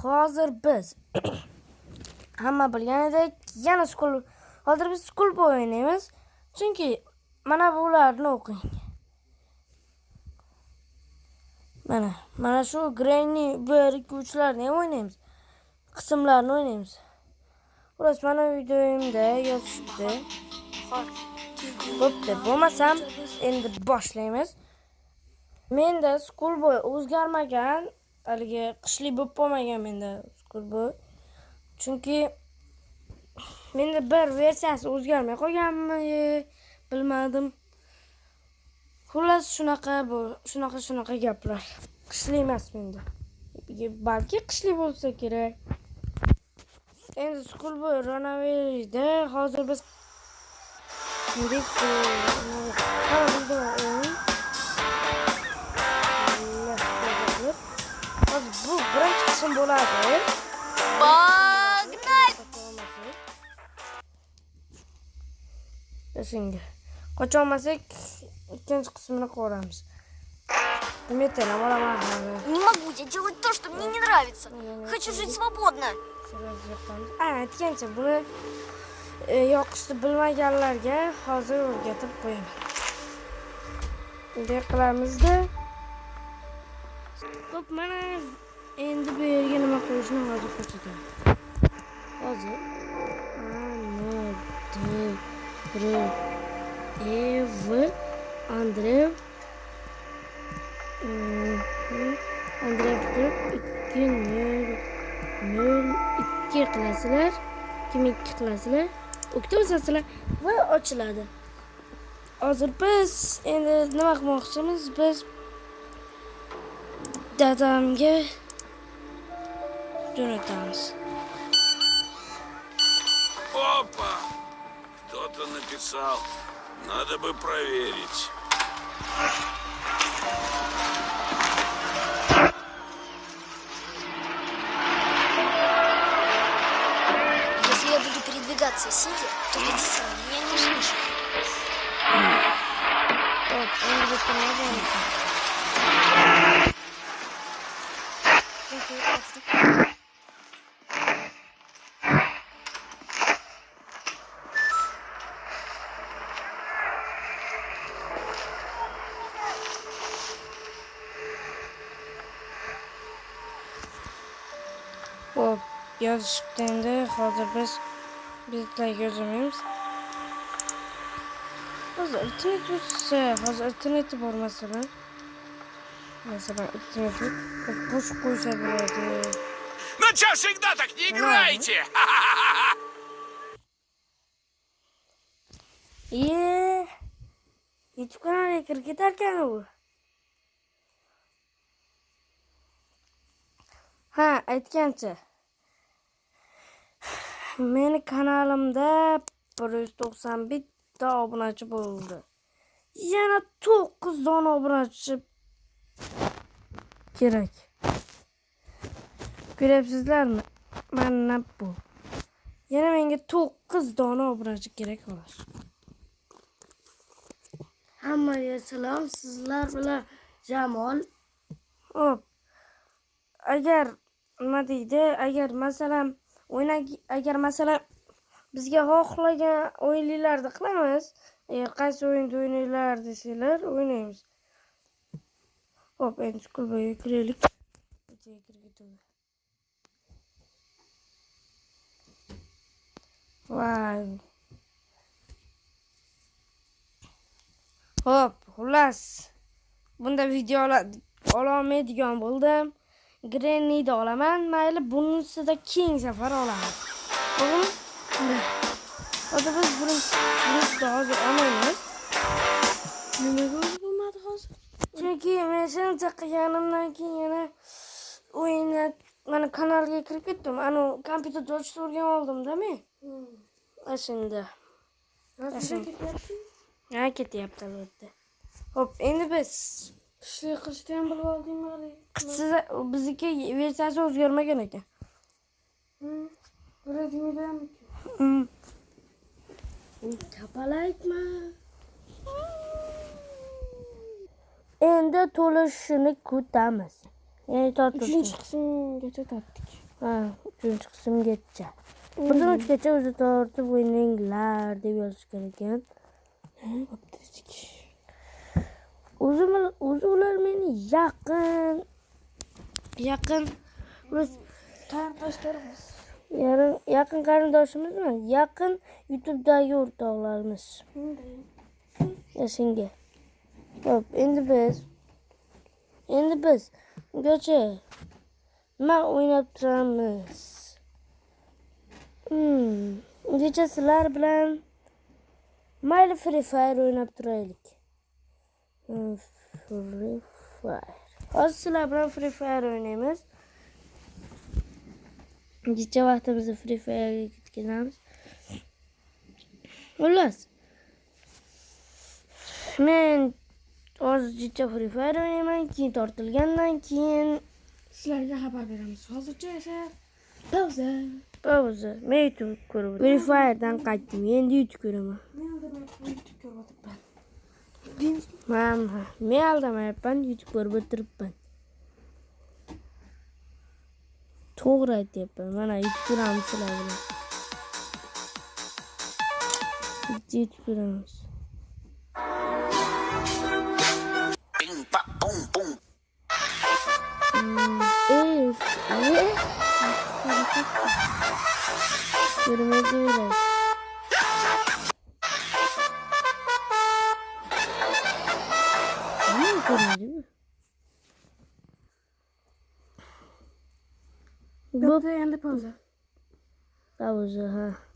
hozir biz hamma bilganidek yana hozir biz Schoolboy o'ynaymiz. Chunki mana bularni o'qing. Mana shu Granny 1 2 3larni ham o'ynaymiz. Qismlarni o'ynaymiz. Xo'sh, mana videoyimda yozishdi. Bo'pti, bo'lmasam endi boshlaymiz. Menda Schoolboy o'zgarmagan, haligi qishli bo'lib qolmagan menda Schoolboy. Chunki menda bir versiyasi o'zgarmay qolganmi, bilmadim. Xullas shunaqa gaplar. Qishli emas menda. Balki qishli bo'lsa kerak. Endi Schoolboy Runaways'da hozir biz hozir bu birinchi qism bo'ladi. Shunga qocholmasak ikkinchi qismini ko'ramiz. Meteram olaman. Не могу я делать то, что мне не нравится. Хочу жить свободно. Aytgancha buni yoqishni bilmaganlarga hozir o'rgatib qo'yaman. Bunday qilamizda. Xo'p, mana endi bu yerga nima qo'yishni hozir ko'rsataman. Hozir Andrev turib 202 qilasizlar. 2002 qilasizlar. O'kta bosasizlar va ochiladi. Hozir biz endi nima qilmoqchimiz? Biz dadamga jo'natamiz. Опа! Кто-то написал. Надо бы проверить. Если я буду передвигаться сидя, то родители меня не услышат. Вот, он будет помогать. Hop, yozishibdi endi. Hozir biz bizlarga yozamaymiz. Hozir internet bo'lsa, hozir interneti bor masalan. Masalan, interneti bo'sh qo'ysa bo'ladi. Ну чё всегда так не играете? YouTube kanaliga kirib ketarkan u. Ha, aytgancha. Meni kanalimda 191 ta obunachi bo'ldi. Yana 9 dona obunachi kerak. Ko'ryapsizlarmi? Mana bu. Yana menga 9 dona obunachi kerak xolos. Hammaga salom, sizlar bilan Jamol. Hop. Agar nima deydi? Agar masalan bizga xohlagan o'yinlarni qilamiz. Qaysi o'yinda o'ynaylar desanglar, o'ynaymiz. Hop, endi Schoolboyga kiraylik. Vay. Hop, xullas. Bunda videolar ololmaydigan bo'ldim. Granny'ni olaman, mayli bunisida keng safar olamiz. To'g'rimi? Hozir biz bunisida hozir olmaymiz. Nimaga bo'lmadi hozir? Chunki men shuncha qilganimdan keyin yana o'yinga mana kanalga kirib ketdim. Ana kompyuterda ochib o'rgan oldim-da men. Ashunda. Ha, ketyapti albatta. Hop, endi biz Qishli qilishni ham bilib oldingmi? bizniki versiyasi o'zgarmagan ekan. Biladingmi? Kapalaytma. Endi to'lishini kutamiz. Ya'ni Uchinchi qismgacha tortdik. Ha, 3-chi qismgacha. 1-3gacha o'zi tortib o'ynanglar deb yozishgan ekan. O'zi ular meni yaqin biz Qarindoshlarimiz. yaqin qarindoshimizmi? Yaqin YouTube'dagi o'rtoqlarimiz. Senga. Hop, endi biz ungacha nima o'ynab turamiz? Ungacha sizlar bilan mayli Free Fire o'ynab turaylik. Free Fire. Hozir sizlar bilan Free Fire o'ynaymiz. Kecha vaqtimizni Free Fire'ga ketganamiz. Xullas. Men hozircha Free Fire o'ynayman, keyin tortilgandan keyin Sizlarga xabar beramiz. Hozircha esa pauza. Men YouTube ko'raman. Free Fire'dan qaytdim. Endi YouTube ko'raman. men aldamay YouTube ko'rib o'tiribman. Men aldamayapman, YouTube ko'rib o'tiribman. To'g'ri aytyapman. Mana YouTube ko'ramiz sizlar bilan. YouTube ko'ramiz. Ping, pa, pum, pum. Ne? Görmedi öyle. Ama görmedi mi? Yo'q, endi pauza. Pauza ha.